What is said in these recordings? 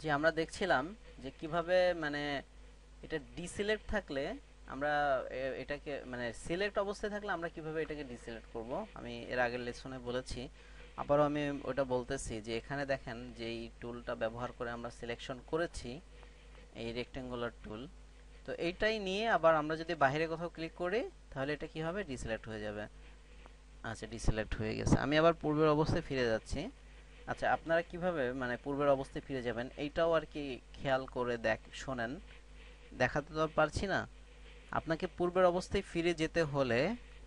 যে আমরা দেখছিলাম যে কিভাবে মানে এটা ডিসিলেক্ট থাকলে আমরা এটাকে মানে সিলেক্ট অবস্থায় থাকলে আমরা কিভাবে এটাকে ডিসিলেক্ট করব। আমি এর আগের লেসনে বলেছি, আবারও আমি ওটা বলতেছি যে এখানে দেখেন যে এই টুলটা ব্যবহার করে আমরা সিলেকশন করেছি, এই রেক্টেঙ্গুলার টুল। তো এইটাই নিয়ে আবার আমরা যদি বাইরে কোথাও ক্লিক করি তাহলে এটা কি হবে, ডিসিলেক্ট হয়ে যাবে। আচ্ছা, ডিসিলেক্ট হয়ে গেছে। আমি আবার পূর্বের অবস্থায় ফিরে যাচ্ছি। আচ্ছা, আপনারা কিভাবে মানে পূর্বের অবস্থায় ফিরে যাবেন এইটাও আর কি খেয়াল করে শোনেন। দেখাতে তো আর পারছি না। আপনাকে পূর্বের অবস্থায় ফিরে যেতে হলে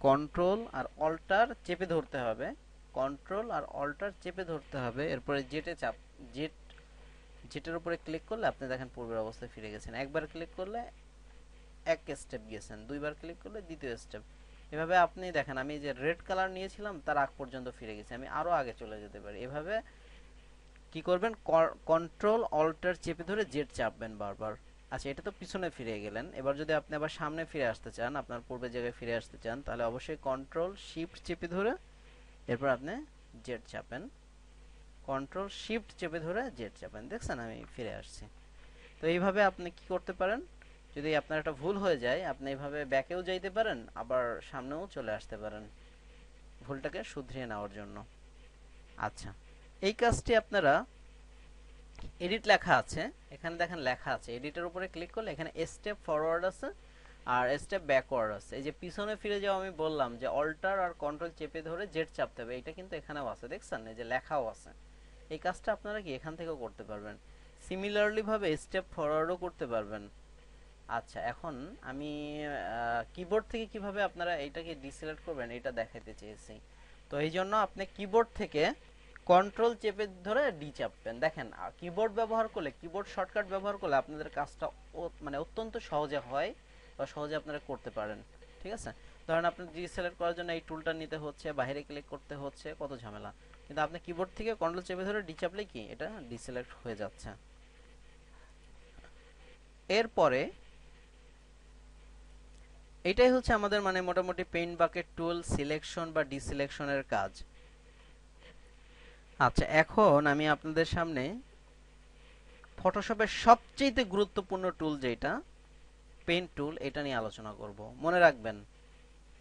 কন্ট্রোল আর অল্টার চেপে ধরতে হবে। কন্ট্রোল আর অল্টার চেপে ধরতে হবে, এরপরে জেট জেটের উপরে ক্লিক করলে আপনি দেখেন পূর্বের অবস্থায় ফিরে গেছেন। একবার ক্লিক করলে এক স্টেপ গেছেন, দুইবার ক্লিক করলে দ্বিতীয় স্টেপ। এভাবে আপনি দেখেন আমি যে রেড কালার নিয়েছিলাম তার আগ পর্যন্ত ফিরে গেছি, আমি আরো আগে চলে যেতে পারি। এভাবে কি করবেন, কন্ট্রোল অল্টার চেপে ধরে জেড চাপবেন বারবার। আচ্ছা, এটা তো পিছনে ফিরে গেলেন। এবার যদি আপনি আবার সামনে ফিরে আসতে চান, আপনার পূর্বের জায়গায় ফিরে আসতে চান, তাহলে অবশ্যই কন্ট্রোল শিফট চেপে ধরে এরপর আপনি জেড চাপেন। কন্ট্রোল শিফট চেপে ধরে জেড চাপেন, দেখছেন আমি ফিরে আসছি। তো এইভাবে আপনি কি করতে পারেন, যদি আপনার একটা ভুল হয়ে যায় আপনি এইভাবে ব্যাকেও যাইতে পারেন, আবার সামনেও চলে আসতে পারেন ভুলটাকে শুধরিয়ে নেওয়ার জন্য। আচ্ছা, এই কাজটি আপনারা এডিট লেখা আছে, এখানে দেখেন লেখা আছে এডিটের উপরে ক্লিক করলে এখানে স্টেপ ফরওয়ার্ড আছে আর স্টেপ ব্যাকওয়ার্ড আছে। এই যে পিছনে ফিরে যাওয়া আমি বললাম যে অল্টার আর কন্ট্রোল চেপে ধরে জেড চাপতে হবে, এটা কিন্তু এখানেও আছে, দেখছেন এই যে লেখাও আছে। এই কাজটা আপনারা কি এখান থেকেও করতে পারবেন। সিমিলারলি ভাবে স্টেপ ফরওয়ার্ডও করতে পারবেন। আচ্ছা, এখন আমি কিবোর্ড থেকে কিভাবে আপনারা এইটাকে ডিসিলেক্ট করবেন এটা দেখাইতে চেয়েছি। তো এই জন্য আপনি কিবোর্ড থেকে কন্ট্রোল চেপে ধরে ডি চাপবেন। দেখেন কিবোর্ড ব্যবহার করলে, কিবোর্ড শর্টকাট ব্যবহার করলে আপনাদের কাজটা মানে অত্যন্ত সহজে হয় বা সহজে আপনারা করতে পারেন। ঠিক আছে, ধরেন আপনি ডিসিলেক্ট করার জন্য এই টুলটা নিতে হচ্ছে, বাইরে ক্লিক করতে হচ্ছে, কত ঝামেলা। কিন্তু আপনি কিবোর্ড থেকে কন্ট্রোল চেপে ধরে ডি চাপলে কি এটা ডিসিলেক্ট হয়ে যাচ্ছে। এরপরে এটাই হচ্ছে আমাদের মানে মোটামুটি পেইন্ট বাকেট টুল সিলেকশন বা ডিসিলেকশনের কাজ। আচ্ছা, এখন আমি আপনাদের সামনে ফটোশপের সবচেয়ে গুরুত্বপূর্ণ টুল যেটা পেইন্ট টুল, এটা নিয়ে আলোচনা করব। মনে রাখবেন,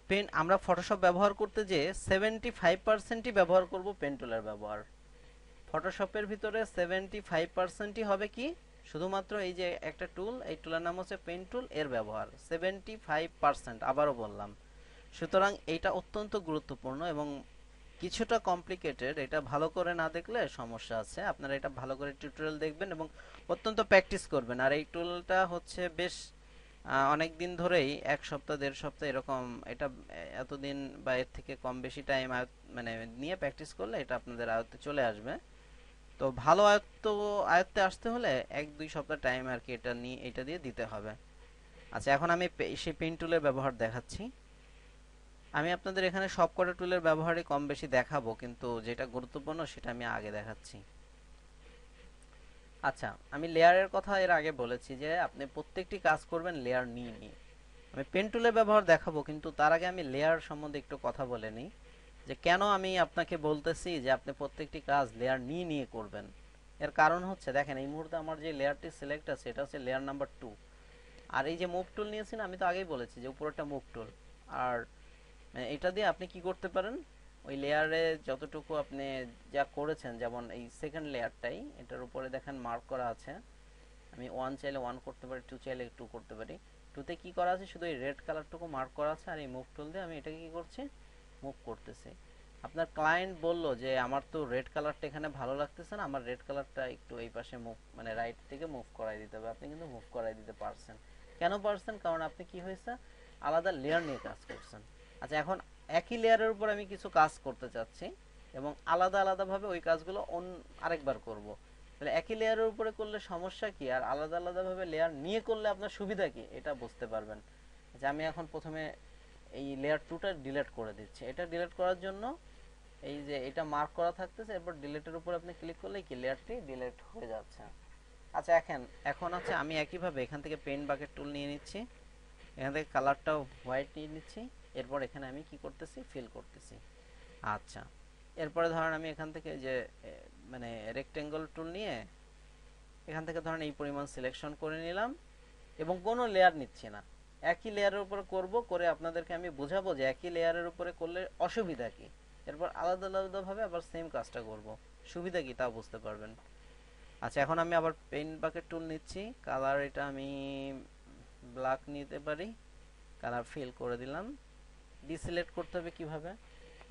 পেন আমরা ফটোশপ ব্যবহার করতে যে 75%ই ব্যবহার করব পেন টুলের ব্যবহার। ফটোশপের ভিতরে 75%ই হবে কি, শুধুমাত্র এই যে একটা টুল, এই টুলের নাম হচ্ছে পেন টুল, এর ব্যবহার 75%, আবারও বললাম। সুতরাং এইটা অত্যন্ত গুরুত্বপূর্ণ এবং কিছুটা কমপ্লিকেটেড, এটা ভালো করে না দেখলে সমস্যা আছে। আপনারা এটা ভালো করে টিউটোরিয়াল দেখবেন এবং অত্যন্ত প্র্যাকটিস করবেন। আর এই টুলটা হচ্ছে বেশ অনেক দিন ধরেই, এক সপ্তাহ দেড় সপ্তাহ এরকম, এটা এতদিন বা এর থেকে কম বেশি টাইম মানে নিয়ে প্র্যাকটিস করলে এটা আপনাদের আয়ত্তে চলে আসবে। তো ভালো আয়ত্তে আসতে হলে এক দুই সপ্তাহ টাইম আর কি এটা নিয়ে এটা দিয়ে দিতে হবে। আচ্ছা, এখন আমি সেই পেন টুলের ব্যবহার দেখাচ্ছি। আমি আপনাদের এখানে সবকটা টুলের ব্যবহারই কম বেশি দেখাবো, কিন্তু যেটা গুরুত্বপূর্ণ সেটা আমি আগে দেখাচ্ছি। আচ্ছা, আমি লেয়ারের কথা এর আগে বলেছি যে আপনি প্রত্যেকটি কাজ করবেন লেয়ার নিয়ে নিয়ে। আমি পেন টুলের ব্যবহার দেখাবো, কিন্তু তার আগে আমি লেয়ার সম্বন্ধে একটু কথা বলে নিই যে কেন আমি আপনাকে বলতেছি যে আপনি প্রত্যেকটি কাজ লেয়ার নিয়ে নিয়ে করবেন। এর কারণ হচ্ছে দেখেন এই মুহূর্তে আমার যে লেয়ারটি সিলেক্ট আছে এটা হচ্ছে লেয়ার নাম্বার 2। আর এই যে মুভ টুল নিয়েছি না, আমি তো আগেই বলেছি যে উপরেরটা মুভ টুল। আর এটা দিয়ে আপনি কি করতে পারেন, ওই লেয়ারে যতটুকু আপনি যা করেছেন, যেমন এই সেকেন্ড লেয়ারটাই এটার উপরে দেখেন মার্ক করা আছে। আমি 1 চাইলে 1 করতে পারি, 2 চাইলে 2 করতে পারি। 2 তে কি করা আছে, শুধু এই রেড কালারটুকু মার্ক করা আছে, আর এই মুভ টুল দিয়ে আমি এটাকে কি করছি, মুভ করতেছি। আপনার ক্লায়েন্ট বলল যে আমার তো রেড কালারটা এখানে ভালো লাগতেছে না, আমার রেড কালারটা একটু এই পাশে মুভ মানে রাইট থেকে মুভ করাই দিতে হবে। আপনি কিন্তু মুভ করাই দিতে পারছেন। কেন পারছেন, কারণ আপনি কি হয়েছে, আলাদা লেয়ার নিয়ে কাজ করছেন। আচ্ছা, এখন একই লেয়ারের উপর আমি কিছু কাজ করতে চাচ্ছি এবং আলাদা আলাদাভাবে ওই কাজগুলো আরেকবার করব। তাহলে একই লেয়ারের উপরে করলে সমস্যা কি, আর আলাদা আলাদাভাবে লেয়ার নিয়ে করলে আপনার সুবিধা কি, এটা বুঝতে পারবেন। যে আমি এখন প্রথমে এই লেয়ার 2টা ডিলিট করে দিচ্ছি। এটা ডিলিট করার জন্য এই যে এটা মার্ক করা থাকতেছে, এরপর ডিলিটের উপর আপনি ক্লিক করলে কি লেয়ারটি ডিলিট হয়ে যাচ্ছে। আচ্ছা, এখন আছে আমি একইভাবে এখান থেকে পেইন্ট বাকেট টুল নিয়ে নিচ্ছি, এখান থেকে কালারটাও হোয়াইট নিয়ে নিচ্ছি। এরপর এখানে আমি কি করতেছি, ফিল করতেছি। আচ্ছা, এরপরে ধরেন আমি এখান থেকে যে মানে রেক্টেঙ্গল টুল নিয়ে এখান থেকে ধরেন এই পরিমাণ সিলেকশন করে নিলাম এবং কোনো লেয়ার নিচ্ছি না, একই লেয়ারের উপরে করব, করে আপনাদেরকে আমি বোঝাবো যে একই লেয়ারের উপরে করলে অসুবিধা কি, এরপর আলাদা আলাদা ভাবে আবার সেম কাজটা করব, সুবিধা কি তা বুঝতে পারবেন। আচ্ছা, এখন আমি আবার পেইন্ট বাকেট টুল নিচ্ছি, কালার এটা আমি ব্ল্যাক নিতে পারি, কালার ফিল করে দিলাম। ডিসিলেক্ট করতে হবে কিভাবে,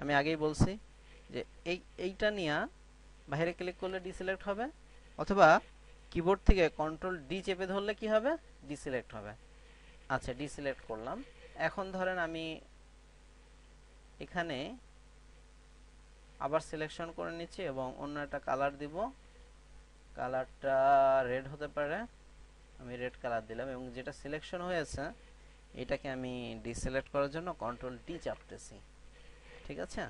আমি আগেই বলছি যে এইটা নিয়ে বাইরে ক্লিক করলে ডিসিলেক্ট হবে, অথবা কিবোর্ড থেকে কন্ট্রোল ডি চেপে ধরলে কি হবে, ডিসিলেক্ট হবে। আচ্ছা, ডিসিলেক্ট করলাম। এখন ধরেন আমি এখানে আবার সিলেকশন করে নিচ্ছি এবং অন্য একটা কালার দিব, কালারটা রেড হতে পারে, আমি রেড কালার দিলাম এবং যেটা সিলেকশন হয়েছে এটাকে আমি ডিসিলেক্ট করার জন্য কন্ট্রোল ডি চাপতেছি, ঠিক আছে।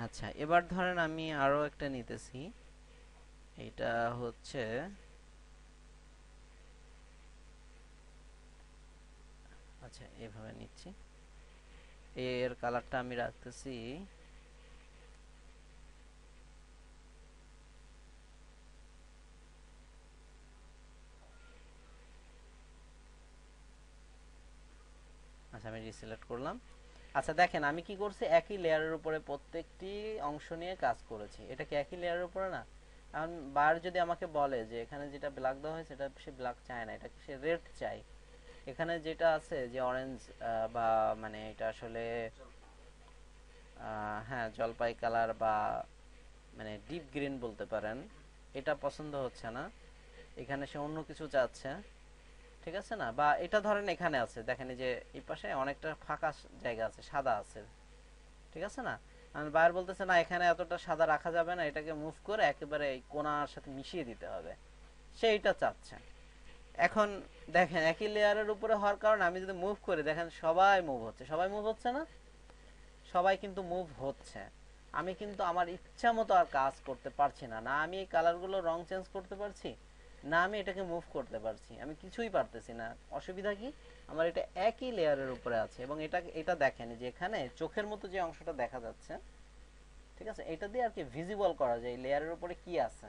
আচ্ছা, এবার ধরেন আমি আরো একটা নিতেছি, এটা হচ্ছে আচ্ছা এইভাবে নিচ্ছি, এর কালারটা আমি রাখতেছি আচ্ছা, আমি রিসিলেক্ট করলাম। আচ্ছা দেখেন আমি কি করছি, একই লেয়ারের উপরে প্রত্যেকটি অংশ নিয়ে কাজ করেছি, এটা কি একই লেয়ারের উপরে না। এখন বার যদি আমাকে বলে যে এখানে যেটা ব্ল্যাক দেওয়া হয়েছে এটা সে ব্ল্যাক চায় না, এটা সে রেড চায়, এখানে যেটা আছে যে অরেঞ্জ বা মানে এটা আসলে হ্যাঁ জলপাই কালার বা মানে ডিপ গ্রিন বলতে পারেন, এটা পছন্দ হচ্ছে না, এখানে সে অন্য কিছু চাচ্ছে, ঠিক আছে না। বা এটা ধরেন এখানে আছে, দেখেন এই যে এই পাশে অনেকটা ফাঁকা জায়গা আছে, সাদা আছে, ঠিক আছে না। আর বায়ার বলতেছে না এখানে এতটা সাদা রাখা যাবে না, এটাকে মুভ করে একেবারে এই কোণার সাথে মিশিয়ে দিতে হবে, সেইটা চাচ্ছে। এখন দেখেন একই লেয়ারের উপরে হওয়ার কারণে আমি যদি মুভ করি, দেখেন সবাই মুভ হচ্ছে, সবাই মুভ হচ্ছে না, সবাই কিন্তু মুভ হচ্ছে। আমি কিন্তু আমার ইচ্ছা মতো আর কাজ করতে পারছি না, না আমি এই কালারগুলো রং চেঞ্জ করতে পারছি, না আমি এটাকে মুভ করতে পারছি, আমি কিছুই পারতেছি না। অসুবিধা কি, আমার এটা একই লেয়ারের উপরে আছে এবং এটা দেখেন যে এখানে চোখের মতো যে অংশটা দেখা যাচ্ছে, ঠিক আছে, এটা দিয়ে আর কি ভিজিবল করা যায় লেয়ারের উপরে কি আছে,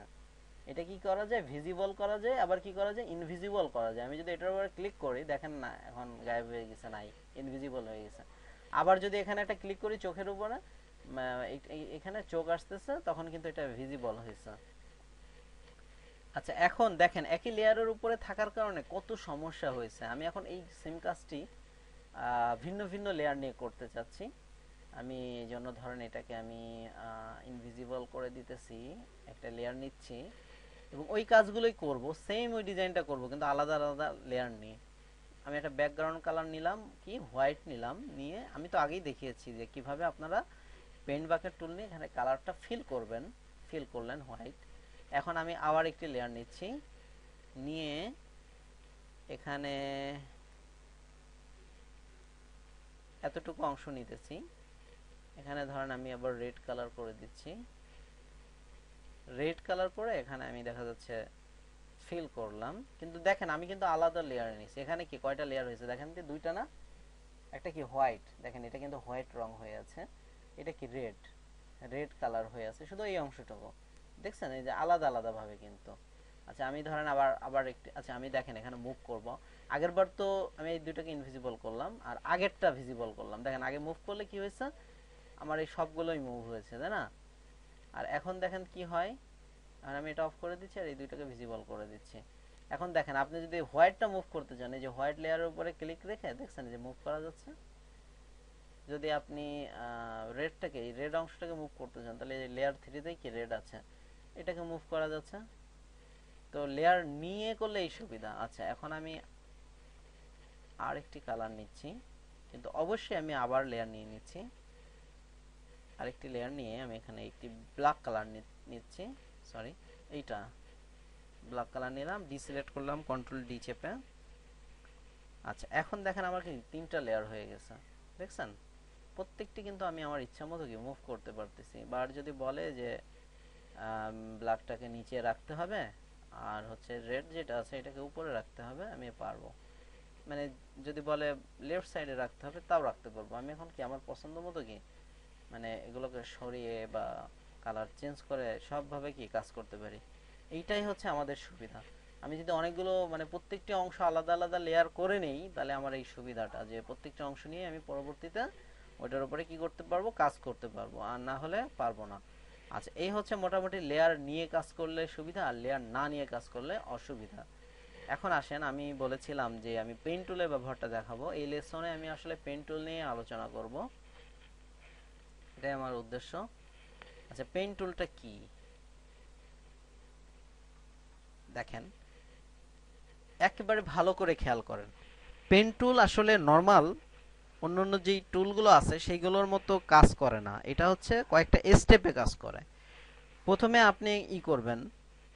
এটা কি করা যায়, ভিজিবল করা যায়, আবার কি করা যায়, ইনভিজিবল করা যায়। আমি যদি এটার উপরে ক্লিক করি, দেখেন না এখন গায়েব হয়ে গেছে, নাই, ইনভিজিবল হয়ে গেছে। আবার যদি এখানে একটা ক্লিক করি চোখের উপরে, এখানে চোখ আসতেছে, তখন কিন্তু এটা ভিজিবল হয়েছে। আচ্ছা, এখন দেখেন একই লেয়ারের উপরে থাকার কারণে কত সমস্যা হয়েছে। আমি এখন এই সেম কাজটি ভিন্ন ভিন্ন লেয়ার নিয়ে করতে চাচ্ছি। আমি এই জন্য ধরেন এটাকে আমি ইনভিজিবল করে দিতেছি, একটা লেয়ার নিচ্ছি এবং ওই কাজগুলোই করব, সেম ওই ডিজাইনটা করব কিন্তু আলাদা আলাদা লেয়ার নিয়ে। আমি একটা ব্যাকগ্রাউন্ড কালার নিলাম, কি হোয়াইট নিলাম, নিয়ে আমি তো আগেই দেখিয়েছি যে কিভাবে আপনারা পেইন্ট বাকেট টুল নিয়ে এখানে কালারটা ফিল করবেন, ফিল করলেন হোয়াইট। এখন আমি আবার একটি লেয়ার নিচ্ছি, নিয়ে এখানে এতটুকু অংশ নিতেছি, এখানে ধরেন আমি আবার রেড কালার করে দিচ্ছি, রেড কালার করে এখানে আমি দেখা যাচ্ছে ফিল করলাম। কিন্তু দেখেন আমি কিন্তু আলাদা লেয়ার নিয়েছি, এখানে কি কয়টা লেয়ার হয়েছে দেখেন তো, দুইটা না, একটা কি হোয়াইট, দেখেন এটা কিন্তু হোয়াইট রং হয়ে আছে, এটা কি রেড, রেড কালার হয়ে আছে শুধু এই অংশটুকু, দেখছেন এই যে আলাদা আলাদা ভাবে কিন্তু। আচ্ছা আমি ধরেন আবার আবার একটু, আচ্ছা আমি দেখেন এখানে মুভ করব, আগের বার তো আমি এই দুইটাকে ইনভিজিবল করলাম আর আগেরটা ভিজিবল করলাম, দেখেন আগে মুভ করলে কি হয়েছে, আমার এই সবগুলোই মুভ হয়েছে, তাই না। আর এখন দেখেন কি হয়, আর আমি এটা অফ করে দিচ্ছি আর এই দুইটাকে ভিজিবল করে দিচ্ছি। এখন দেখেন আপনি যদি হোয়াইটটা মুভ করতে চান, এই যে হোয়াইট লেয়ারের উপরে ক্লিক রেখে দেখছেন যে মুভ করা যাচ্ছে। যদি আপনি রেডটাকে, এই রেড অংশটাকে মুভ করতে চান, তাহলে এই লেয়ার থ্রিতেই কি রেড আছে, এটাকে মুভ করা যাচ্ছে। তো লেয়ার নিয়ে করলে এই সুবিধা। আচ্ছা এখন আমি আরেকটি কালার নিচ্ছি, কিন্তু অবশ্যই আমি আবার লেয়ার নিয়ে নিচ্ছি, আরেকটি লেয়ার নিয়ে আমি এখানে একটি ব্ল্যাক কালার নিচ্ছি, সরি এইটা ব্ল্যাক কালার নিলাম, ডিসিলেক্ট করলাম কন্ট্রোল ডি চেপে। আচ্ছা এখন দেখেন আমার কি তিনটা লেয়ার হয়ে গেছে, দেখছেন, প্রত্যেকটি কিন্তু আমি আমার ইচ্ছা মতো কি মুভ করতে পারতেছি। বার যদি বলে যে ব্ল্যাকটাকে নিচে রাখতে হবে আর হচ্ছে রেড যেটা আছে এটাকে উপরে রাখতে হবে, আমি পারবো। মানে যদি বলে লেফট সাইডে রাখতে হবে তাও রাখতে পারবো। আমি এখন কি আমার পছন্দ মতো কি মানে এগুলোকে সরিয়ে বা কালার চেঞ্জ করে সবভাবে কি কাজ করতে পারি। এইটাই হচ্ছে আমাদের সুবিধা। আমি যদি অনেকগুলো মানে প্রত্যেকটি অংশ আলাদা আলাদা লেয়ার করে নেই, তাহলে আমার এই সুবিধাটা যে প্রত্যেকটা অংশ নিয়ে আমি পরবর্তীতে ওইটার উপরে কি করতে পারবো, কাজ করতে পারবো, আর না হলে পারবো না। আচ্ছা, এই হচ্ছে মোটামুটি লেয়ার নিয়ে কাজ করলে সুবিধা আর লেয়ার না নিয়ে কাজ করলে অসুবিধা। এখন আসেন, আমি বলেছিলাম যে আমি পেন টুলের ব্যবহারটা দেখাবো। এই লেসনে আমি আসলে পেন টুল নিয়ে আলোচনা করব, এটাই আমার উদ্দেশ্য। আচ্ছা, পেন টুলটা কি দেখেন, একেবারে ভালো করে খেয়াল করেন। পেন টুল আসলে নর্মাল অন্যান্য যেই টুলগুলো আছে সেইগুলোর মতো কাজ করে না। এটা হচ্ছে কয়েকটা স্টেপে কাজ করে। প্রথমে আপনি করবেন,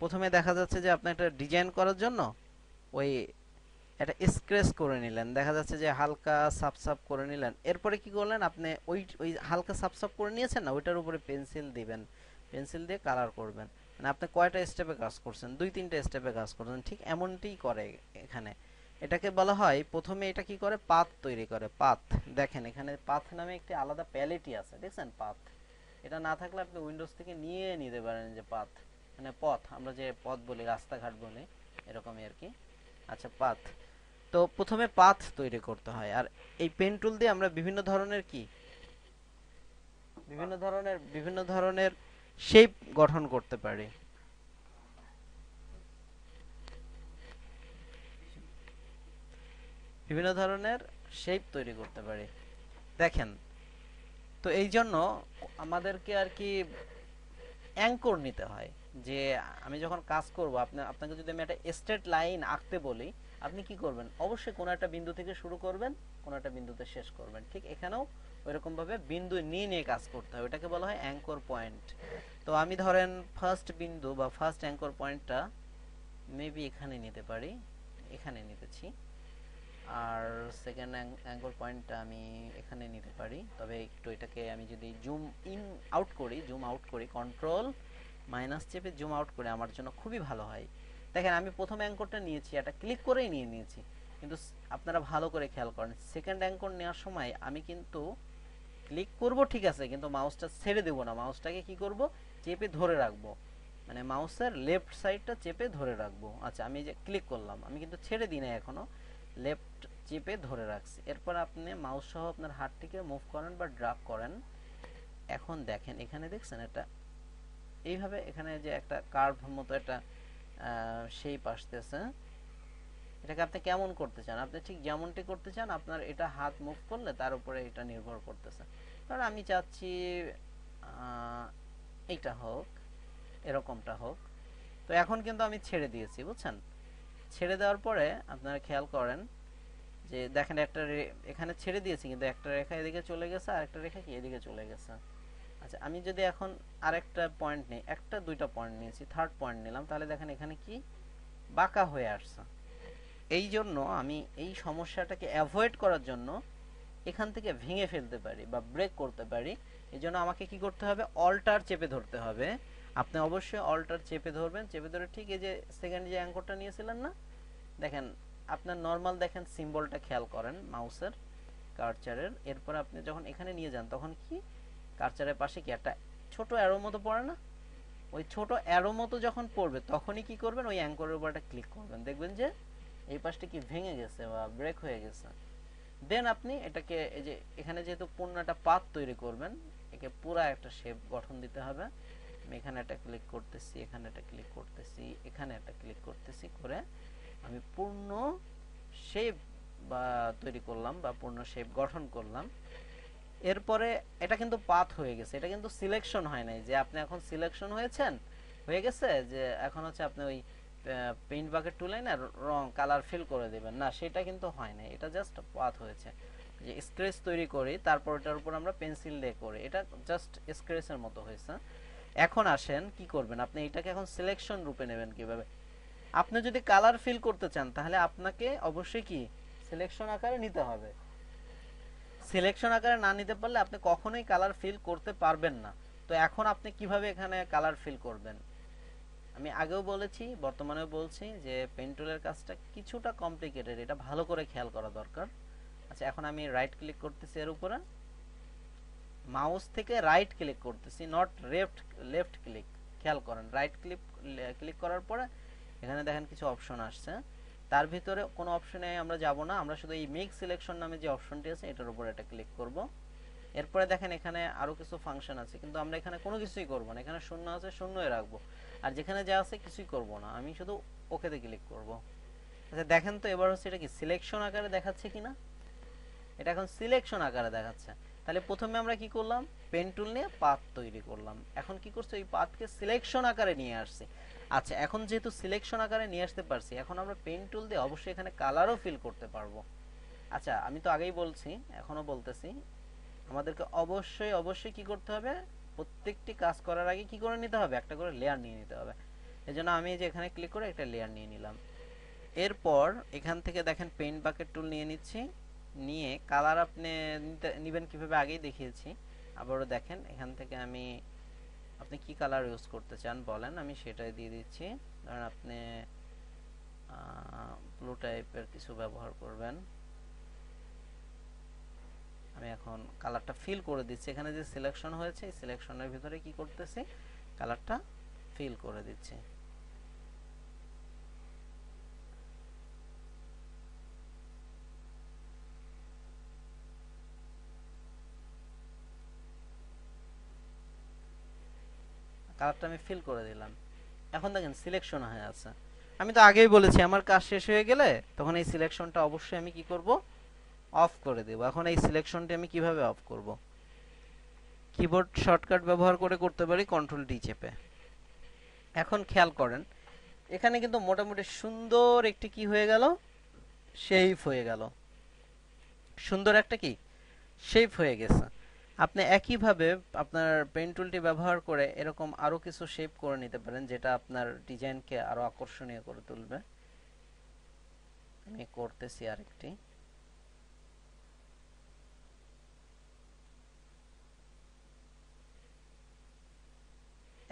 প্রথমে দেখা যাচ্ছে যে আপনি একটা ডিজাইন করার জন্য ওই একটা স্ক্র্যাচ করে নিলেন, দেখা যাচ্ছে যে হালকা সাপ সাপ করে নিলেন। এরপরে কি করলেন, আপনি ওই ওই হালকা সাপ সাপ করে নিয়েছেন না, ওইটার উপরে পেন্সিল দিবেন, পেন্সিল দিয়ে কালার করবেন। মানে আপনি কয়টা স্টেপে কাজ করছেন, দুই তিনটা স্টেপে কাজ করছেন। ঠিক এমনটিই করে এখানে। এটাকে বলা হয়, প্রথমে এটা কি করে, পাথ তৈরি করে। পাথ, দেখেন এখানে পাথ নামে একটি আলাদা প্যালেটই আছে, দেখছেন পাথ। এটা না থাকলে আপনি উইন্ডোজ থেকে নিয়ে নিতে পারেন যে পাথ, মানে পথ, আমরা যে পথ বলি, রাস্তাঘাট বলি, এরকমই আর কি। আচ্ছা, পাথ। তো প্রথমে পাথ তৈরি করতে হয়। আর এই পেন টুল দিয়ে আমরা বিভিন্ন ধরনের শেপ গঠন করতে পারি। বিভিন্ন ধরনের শেপ তৈরি করতে পারি, দেখেন। তো এই জন্য আমাদেরকে আর কি অ্যাঙ্কর নিতে হয়। যে আমি যখন কাজ করব, আপনাকে যদি আমি একটা স্ট্রেট লাইন আঁকতে বলি, আপনি কি করবেন, অবশ্যই কোনো একটা বিন্দু থেকে শুরু করবেন, কোনো একটা বিন্দুতে শেষ করবেন। ঠিক এখানেও ওইরকম ভাবে বিন্দু নিয়ে নিয়ে কাজ করতে হয়, ওটাকে বলা হয় অ্যাঙ্কর পয়েন্ট। তো আমি ধরেন ফার্স্ট বিন্দু বা ফার্স্ট অ্যাঙ্কর পয়েন্টটা মেবি এখানে নিতে পারি, এখানে নিতেছি। আর সেকেন্ড অ্যাঙ্গল পয়েন্টটা আমি এখানে নিতে পারি। তবে একটু এটাকে আমি যদি জুম আউট করি, কন্ট্রোল মাইনাস চেপে জুম আউট করে, আমার জন্য খুবই ভালো হয়। দেখেন আমি প্রথম অ্যাঙ্করটা নিয়েছি, এটা ক্লিক করেই নিয়ে নিয়েছি। কিন্তু আপনারা ভালো করে খেয়াল করেন, সেকেন্ড অ্যাঙ্কর নেওয়ার সময় আমি কিন্তু ক্লিক করব ঠিক আছে, কিন্তু মাউসটা ছেড়ে দেব না, মাউসটাকে কি করব, চেপে ধরে রাখবো। মানে মাউসের লেফট সাইডটা চেপে ধরে রাখবো। আচ্ছা, আমি যে ক্লিক করলাম, আমি কিন্তু ছেড়ে দিই না এখনো, লেফট চেপে ধরে রাখছি। এরপর আপনি মাউস সহ আপনার হাতটিকে মুভ করেন বা ড্রাগ করেন। এখন দেখেন এখানে দেখছেন এটা এইভাবে, এখানে যে একটা কার্ভ মতো একটা শেপ আসতেছে। এটাকে আপনি কেমন করতে চান, আপনি ঠিক যেমনটি করতে চান, আপনার এটা হাত মুভ করলে তার উপরে এটা নির্ভর করতেছে। কারণ আমি চাচ্ছি এইটা হোক, এরকমটা হোক। তো এখন কিন্তু আমি ছেড়ে দিয়েছি, বুঝছেন। ছেড়ে দেওয়ার পরে আপনারা খেয়াল করেন যে দেখেন একটা এখানে ছেড়ে দিয়েছি, কিন্তু একটা রেখা এদিকে চলে গেছে আর একটা রেখা কি এদিকে চলে গেছে। আচ্ছা, আমি যদি এখন আরেকটা পয়েন্ট নিই, একটা দুইটা পয়েন্ট নিয়েছি, থার্ড পয়েন্ট নিলাম, তাহলে দেখেন এখানে কি বাঁকা হয়ে আসছে। এই জন্য আমি এই সমস্যাটাকে অ্যাভয়েড করার জন্য এখান থেকে ভেঙে ফেলতে পারি বা ব্রেক করতে পারি। এই জন্য আমাকে কি করতে হবে, অল্টার চেপে ধরতে হবে। আপনি অবশ্যই অল্টার চেপে ধরবেন, চেপে ধরে ঠিক এই যে সেকেন্ড যে অ্যাঙ্করটা নিয়েছিলেন না, দেখেন আপনার নর্মাল দেখেন সিম্বলটা খেয়াল করেন মাউসের কার্সারের। এরপর আপনি যখন এখানে নিয়ে যান, তখন কি কার্সারের পাশে কি একটা ছোট অ্যারো মতো পড়ে না, ওই ছোট অ্যারো মতো যখন পড়বে তখনই কি করবেন, ওই অ্যাঙ্করের উপর একটা ক্লিক করবেন, দেখবেন যে এই পাশটা কি ভেঙে গেছে বা ব্রেক হয়ে গেছে। দেন আপনি এটাকে এই যে এখানে যেহেতু পূর্ণ একটা পাত তৈরি করবেন, একে পুরা একটা শেপ গঠন দিতে হবে। আমি এখানে একটা ক্লিক করতেছি, এখানে একটা ক্লিক করতেছি, এখানে একটা ক্লিক করতেছি, করে আমি পূর্ণ শেপ বা তৈরি করলাম বা পূর্ণ শেপ গঠন করলাম। এরপরে এটা কিন্তু পাথ হয়ে গেছে, এটা কিন্তু সিলেকশন হয় নাই যে আপনি এখন সিলেকশন হয়েছেন, হয়ে গেছে যে এখন হচ্ছে আপনি ওই পেইন্ট বাকেট টুলে না রং কালার ফিল করে দিবেন না, সেটা কিন্তু হয় না। এটা জাস্ট পাথ হয়েছে, যে স্ক্র্যাচ তৈরি করি তারপর এটার উপর আমরা পেন্সিল দিয়ে করি, এটা জাস্ট স্ক্র্যাচের মতো হয়েছে। এখন আসেন কি করবেন, আপনি এটাকে এখন সিলেকশন রূপে নেবেন কিভাবে। আপনি যদি কালার ফিল করতে চান, তাহলে আপনাকে অবশ্যই কি সিলেকশন আকারে নিতে হবে। সিলেকশন আকারে না নিতে পারলে আপনি কখনোই কালার ফিল করতে পারবেন না। তো এখন আপনি কিভাবে এখানে কালার ফিল করবেন, আমি আগেও বলেছি বর্তমানেও বলছি যে পেন টুলের কাজটা কিছুটা কমপ্লিকেটেড, এটা ভালো করে খেয়াল করা দরকার। আচ্ছা, এখন আমি রাইট ক্লিক করতেছি এর উপরে, মাউস থেকে রাইট ক্লিক করতেছি, নট লেফট ক্লিক। খেয়াল করেন, রাইট ক্লিক করার পরে এখানে দেখেন কিছু অপশন আসছে, তার ভিতরে কোনো অপশনে আমরা যাব না, আমরা শুধু এই মেক সিলেকশন নামে যে অপশনটি আছে এটার উপর এটা ক্লিক করব। এরপরে দেখেন এখানে আরো কিছু ফাংশন আছে, কিন্তু আমরা এখানে কোনো কিছুই করব না, এখানে শূন্য আছে শূন্যই রাখবো, আর যেখানে যা আছে কিছুই করব না, আমি শুধু ওকেতে ক্লিক করব। আচ্ছা দেখেন তো এবার হচ্ছে এটা কি সিলেকশন আকারে দেখাচ্ছে কিনা, এটা এখন সিলেকশন আকারে দেখাচ্ছে। তাহলে প্রথমে আমরা কি করলাম, পেন টুল নিয়ে পাথ তৈরি করলাম, এখন কি করছে ওই পাথকে সিলেকশন আকারে নিয়ে আসছে। আচ্ছা এখন যেহেতু সিলেকশন আকারে নিয়ে আসতে পারছি, এখন আমরা পেন টুল দিয়ে অবশ্যই এখানে কালারও ফিল করতে পারবো। আচ্ছা আমি তো আগেই বলছি, এখনো বলতেছি, আমাদেরকে অবশ্যই অবশ্যই কি করতে হবে, প্রত্যেকটি কাজ করার আগে কি করে নিতে হবে, একটা করে লেয়ার নিয়ে নিতে হবে। এজন্য আমি যে এখানে ক্লিক করে একটা লেয়ার নিয়ে নিলাম। এরপর এখান থেকে দেখেন পেইন্ট বাকেট টুল নিয়ে নিচ্ছি, নিয়ে কালার আপনি নেবেন কিভাবে আগেই দেখিয়েছি, আবারও দেখেন এখান থেকে আমি, আপনি কি কালার ইউজ করতে চান বলেন, আমি সেটাই দিয়ে দিচ্ছি। ধরেন আপনি ব্লু টাইপের কিছু ব্যবহার করবেন, আমি এখন কালারটা ফিল করে দিচ্ছি, এখানে যে সিলেকশন হয়েছে এই সিলেকশনের ভিতরে কি করতেছি, কালারটা ফিল করে দিচ্ছি। কালারটা আমি ফিল করে দিলাম, এখন দেখেন সিলেকশন হয়ে আছে। আমি তো আগেই বলেছি আমার কাজ শেষ হয়ে গেলে তখন এই সিলেকশনটা অবশ্যই আমি কি করব, অফ করে দেব। এখন এই সিলেকশনটি আমি কিভাবে অফ করব, কিবোর্ড শর্টকাট ব্যবহার করে করতে পারি, কন্ট্রোল ডি চেপে। এখন খেয়াল করেন এখানে কিন্তু মোটামুটি সুন্দর একটি কি হয়ে গেল, শেপ হয়ে গেল, সুন্দর একটা কি শেপ হয়ে গেছে। আপনি একইভাবে আপনার পেন টুলটি ব্যবহার করে এরকম আরো কিছু শেপ করে নিতে পারেন, যেটা আপনার ডিজাইনকে আরো আকর্ষণীয় করে তুলবে। আমি করতেছি আরেকটি,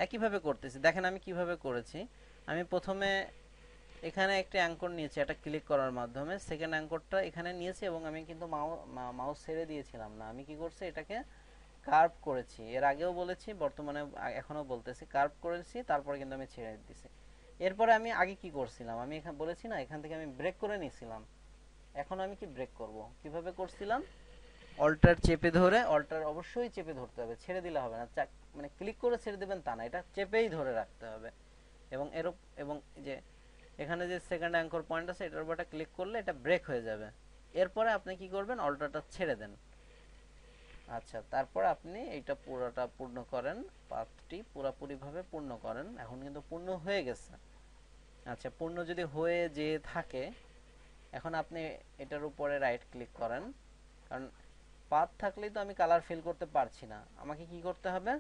একইভাবে করতেছি, দেখেন আমি কিভাবে করেছি। আমি প্রথমে এখানে একটা অ্যাঙ্কর নিয়েছি, এটা ক্লিক করার মাধ্যমে সেকেন্ড অ্যাঙ্করটা এখানে নিয়েছি, এবং আমি কিন্তু মাউস ছেড়ে দিয়েছিলাম না, আমি কি করছি এটাকে কার্ভ করেছি, এর আগেও বলেছি বর্তমানে এখনো বলতেছি, কার্ভ করেছি তারপরে কিন্তু আমি ছেড়ে দিয়েছি। এরপরে আমি আগে কি করছিলাম, আমি এখানে বলেছি না এখান থেকে আমি ব্রেক করে নিয়েছিলাম, এখন আমি কি ব্রেক করব, কিভাবে করছিলাম, অল্টার চেপে ধরে, অল্টার অবশ্যই চেপে ধরতে হবে, ছেড়ে দিলে হবে না, মানে ক্লিক করে ছেড়ে দেবেন তা না, এটা চেপেই ধরে রাখতে হবে। এবং এবং যে এখানে যে সেকেন্ড অ্যাঙ্কর পয়েন্ট আছে এটার উপর ক্লিক করলে এটা ব্রেক হয়ে যাবে। এরপরে আপনি কি করবেন, অল্টারটা ছেড়ে দেন। আচ্ছা তারপর আপনি এইটা পুরোটা পূর্ণ করেন, পাথটি পুরোপুরি ভাবে পূর্ণ করেন, এখন কিন্তু পূর্ণ হয়ে গেছে। আচ্ছা পূর্ণ যদি হয়ে যে থাকে, এখন আপনি এটার উপরে রাইট ক্লিক করেন, কারণ পাথ থাকলেই তো আমি কালার ফিল করতে পারছি না, আমাকে কি করতে হবে,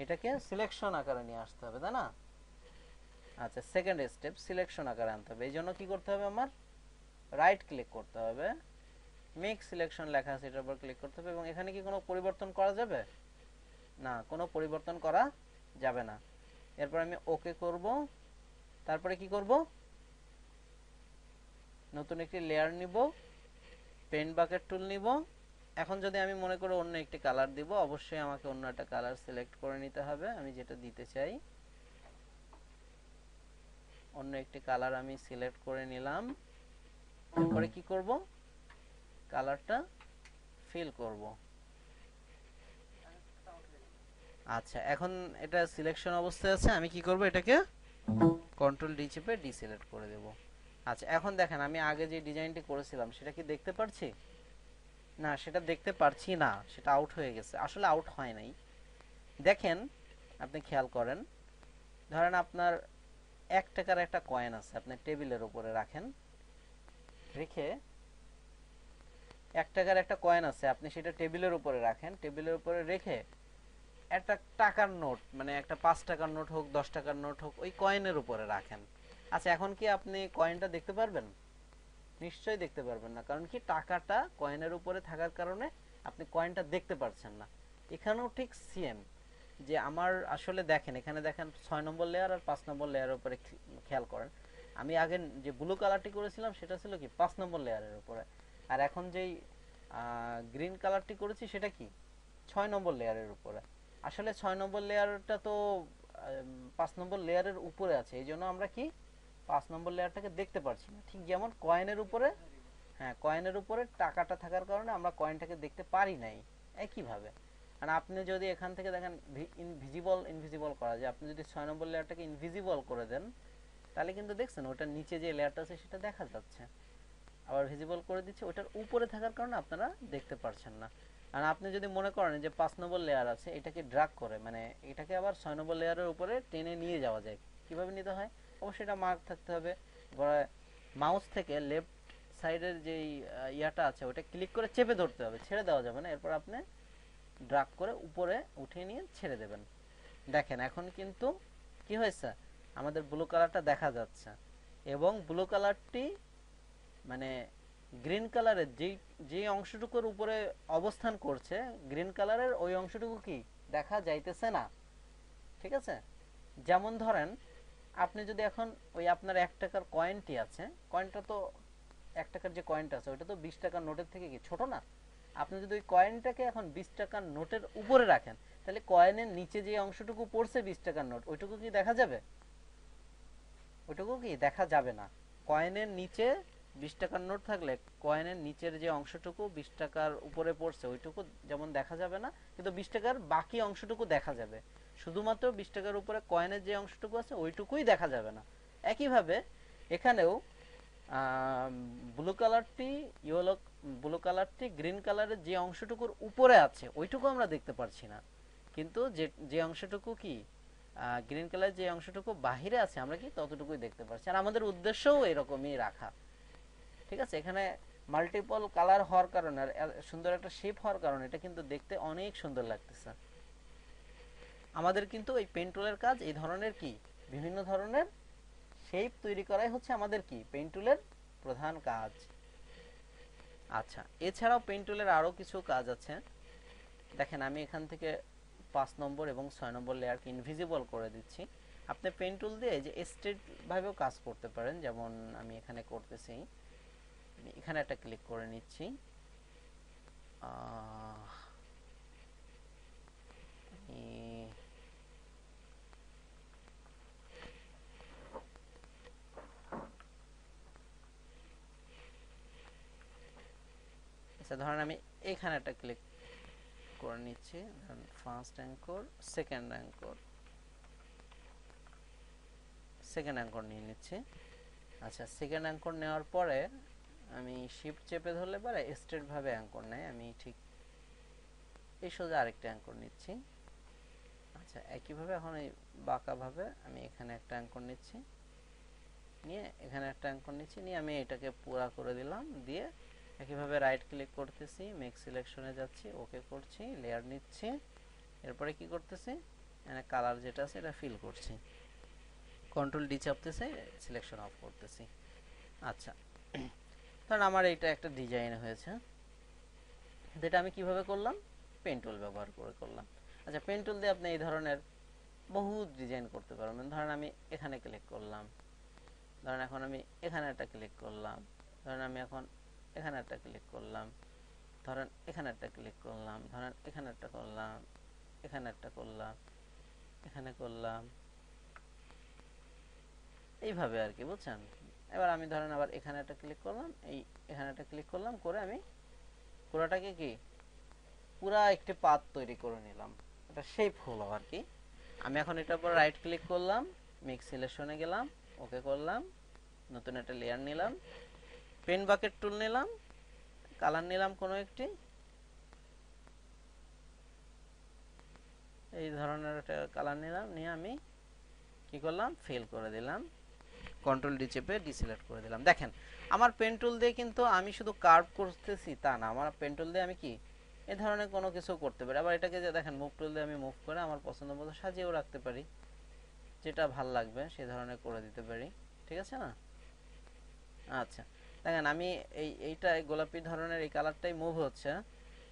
এটাকে সিলেকশন আকারে নিয়ে আসতে হবে, তাই না? আচ্ছা সেকেন্ড স্টেপ সিলেকশন আকারে আনতে হবে, এই জন্য কি করতে হবে, আমার রাইট ক্লিক করতে হবে, মেক সিলেকশন লেখা আছে এটার উপর ক্লিক করতে হবে, এবং এখানে কি কোনো পরিবর্তন করা যাবে না, কোনো পরিবর্তন করা যাবে না। এরপর আমি ওকে করব, তারপরে কি করব, নতুন একটি লেয়ার নিব, পেন বাকেট টুল নিব। এখন যদি আমি মনে করি অন্য একটি কালার দিব, অবশ্যই আমাকে অন্য একটা কালার সিলেক্ট করে নিতে হবে, আমি যেটা দিতে চাই অন্য একটি কালার আমি সিলেক্ট করে নিলাম। এরপরে কি করব, কালারটা ফিল করব। আচ্ছা এখন এটা সিলেকশন অবস্থায় আছে, আমি কি করব, এটাকে কন্ট্রোল ডি চেপে ডিসিলেক্ট করে দেব। আচ্ছা এখন দেখেন আমি আগে যে ডিজাইনটি করেছিলাম সেটা কি দেখতে পারছি, না সেটা দেখতে পারছি না, সেটা আউট হয়ে গেছে, আসলে আউট হয় নাই। দেখেন আপনি খেয়াল করেন, ধরেন আপনার 1 টাকার একটা কয়েন আছে, আপনি টেবিলের উপরে রাখেন, রেখে 1 টাকার একটা কয়েন আছে আপনি সেটা টেবিলের উপরে রাখেন, টেবিলের উপরে রেখে একটা টাকার নোট, মানে একটা 5 টাকার নোট হোক 10 টাকার নোট হোক ওই কয়েনের উপরে রাখেন। আচ্ছা এখন কি আপনি কয়েনটা দেখতে পারবেন, নিশ্চয়ই দেখতে পারবেন না, কারণ কি টাকাটা কয়েনের উপরে থাকার কারণে আপনি কয়েনটা দেখতে পারছেন না। এখানেও ঠিক সেম, যে আমার আসলে দেখেন এখানে দেখেন 6 নম্বর লেয়ার আর 5 নম্বর লেয়ারের উপরে খেয়াল করেন, আমি আগে যে ব্লু কালারটি করেছিলাম সেটা ছিল কি 5 নম্বর লেয়ারের উপরে, আর এখন যেই গ্রিন কালারটি করেছি সেটা কি 6 নম্বর লেয়ারের উপরে। আসলে 6 নম্বর লেয়ারটা তো 5 নম্বর লেয়ারের উপরে আছে, এই জন্য আমরা কি 5 নম্বর লেয়ারটাকে দেখতে পারছি না। ঠিক যেমন কয়েনের উপরে, হ্যাঁ কয়েনের উপরে টাকাটা থাকার কারণে আমরা কয়েনটাকে দেখতে পারি নাই, একইভাবে। আর আপনি যদি এখান থেকে দেখেন ইনভিজিবল করা যায়, আপনি যদি 6 নম্বর লেয়ারটাকে ইনভিজিবল করে দেন তাহলে কিন্তু দেখছেন ওটার নিচে যে লেয়ারটা আছে সেটা দেখা যাচ্ছে। আবার ভিজিবল করে দিচ্ছে, ওটার উপরে থাকার কারণে আপনারা দেখতে পারছেন না। আর আপনি যদি মনে করেন যে 5 নম্বর লেয়ার আছে, এটাকে ড্রাগ করে মানে এটাকে আবার 6 নম্বর লেয়ারের উপরে টেনে নিয়ে যাওয়া যায়, কিভাবে নিতে হয়? অবশ্যই এটা মার্ক থাকতে হবে। মাউস থেকে লেফট সাইডের যে ইয়াটা আছে ওটা ক্লিক করে চেপে ধরতে হবে, ছেড়ে দেওয়া যাবে না। এরপর আপনি ড্রাগ করে উপরে উঠিয়ে নিয়ে ছেড়ে দেবেন। দেখেন এখন কিন্তু কি হয়েছে, আমাদের ব্লু কালারটা দেখা যাচ্ছে, এবং ব্লু কালারটি মানে গ্রিন কালারের যে অংশটুকুর উপরে অবস্থান করছে, গ্রিন কালারের ওই অংশটুকু কি দেখা যাইতেছে না। ঠিক আছে, যেমন ধরেন আপনি যদি এখন ওই আপনার 1 টাকার কয়েনটি আছে, কয়েনটা তো 1 টাকার যে কয়েনটা আছে ওইটা তো 20 টাকার নোটের থেকে কি ছোট না? আপনি যদি ওই কয়েনটাকে এখন 20 টাকার নোটের উপরে রাখেন, তাহলে কয়েনের নিচে যে অংশটুকু পড়ছে 20 টাকার নোট, ওইটুকু কি দেখা যাবে? ওইটুকু কি দেখা যাবে না। কয়েনের নিচে 20 টাকার নোট থাকলে কয়েনের নিচের যে অংশটুকু 20 টাকার উপরে পড়ছে ওইটুকু যেমন দেখা যাবে না, কিন্তু 20 টাকার বাকি অংশটুকু দেখা যাবে। শুধুমাত্র 20 টাকার উপরে কয়েনের যে অংশটুকু আছে ওইটুকুই দেখা যাবে না। একইভাবে এখানেও ব্লু কালারটি ব্লু কালারটি গ্রিন কালারের যে অংশটুকুর উপরে আছে ওইটুকু আমরা দেখতে পারছি না, কিন্তু যে অংশটুকু কি গ্রিন কালার যে অংশটুকু বাহিরে আছে আমরা কি ততটুকুই দেখতে পাচ্ছি। আর আমাদের উদ্দেশ্যও এরকমই রাখা। ঠিক আছে, এখানে মাল্টিপল কালার হওয়ার কারণে আর সুন্দর একটা শেপ হওয়ার কারণে এটা কিন্তু দেখতে অনেক সুন্দর লাগতেছে। আমাদের কিন্তু এই পেন টুলের কাজ এই ধরনের কি বিভিন্ন ধরনের শেপ তৈরি করাই হচ্ছে আমাদের কি পেন টুলের প্রধান কাজ। আচ্ছা, এছাড়াও পেন টুলের আরো কিছু কাজ আছে। দেখেন আমি এখান থেকে 5 নম্বর এবং 6 নম্বর লেয়ারকে ইনভিজিবল করে দিচ্ছি। আপনি পেন টুল দিয়ে যে স্ট্রেট ভাবেও কাজ করতে পারেন, যেমন আমি এখানে করতেছি। এখানে একটা ক্লিক করে নিচ্ছি, আচ্ছা ধরেন আমি এখানে একটা ক্লিক করে নিচ্ছি, ফার্স্ট অ্যাঙ্কর সেকেন্ড অ্যাঙ্কর নিয়ে নিচ্ছি। আচ্ছা, সেকেন্ড অ্যাঙ্কর নেওয়ার পরে আমি শিফট চেপে ধরলে পরে স্ট্রেট ভাবে অ্যাঙ্কর নেয়, আমি ঠিক এই সোজা আরেকটা অ্যাঙ্কর নিচ্ছি। আচ্ছা, একইভাবে এখন এই বাঁকা ভাবে আমি এখানে একটা অ্যাঙ্কর নিচ্ছি, নিয়ে এখানে একটা অ্যাঙ্কর নিচ্ছি, নিয়ে আমি এটাকে পুরা করে দিলাম। দিয়ে একইভাবে রাইট ক্লিক করতেছি, মেক সিলেকশনে যাচ্ছি, ওকে করছি, লেয়ার নিচ্ছি, এরপরে কি করতেছি মানে কালার যেটা আছে এটা ফিল করছি, কন্ট্রোল ডি চাপতেছি, সিলেকশন অফ করতেছি। আচ্ছা, কারণ আমার এইটা একটা ডিজাইন হয়েছে, যেটা আমি কিভাবে করলাম পেন টুল ব্যবহার করে করলাম। আচ্ছা, পেন টুল দিয়ে আপনি এই ধরনের বহু ডিজাইন করতে পারবেন। ধরেন আমি এখানে ক্লিক করলাম, ধরেন এখন আমি এখানে একটা ক্লিক করলাম, ধরেন আমি এখন এখানে একটা ক্লিক করলাম, ধরেন এখানে একটা ক্লিক করলাম, ধরেন এখানে একটা করলাম, এখানে একটা করলাম, এখানে করলাম, এইভাবে আর কি, বুঝছেন? এবার আমি ধরেন আবার এখানে একটা ক্লিক করলাম, এখানে একটা ক্লিক করলাম, করে আমি পুরাটাকে কি পুরা একটি পাত তৈরি করে নিলাম, এটা শেপ হলো আর কি। আমি এখন এটার উপর রাইট ক্লিক করলাম, মেক সিলেকশনে গেলাম, ওকে করলাম, নতুন একটা লেয়ার নিলাম, পেন বাকেট টুল নিলাম, কালার নিলাম কোনো একটি, এই ধরনের একটা কালার নিলাম, নিয়ে আমি কি করলাম ফেল করে দিলাম, কন্ট্রোল ডি চেপে ডিসিলেক্ট করে দিলাম। দেখেন আমার পেন টুল দিয়ে কিন্তু আমি শুধু কার্ভ করতেছি তা না, আমার পেন টুল দিয়ে আমি কি এই ধরনের কোনো কিছু করতে পারি। আবার এটাকে যে দেখেন মুভ টুল দিয়ে আমি মুভ করে আমার পছন্দ মতো সাজিয়েও রাখতে পারি, যেটা ভাল লাগবে সেই ধরনের করে দিতে পারি। ঠিক আছে না? আচ্ছা, দেখেন আমি এইটা গোলাপি ধরনের এই কালারটাই মুভ হচ্ছে।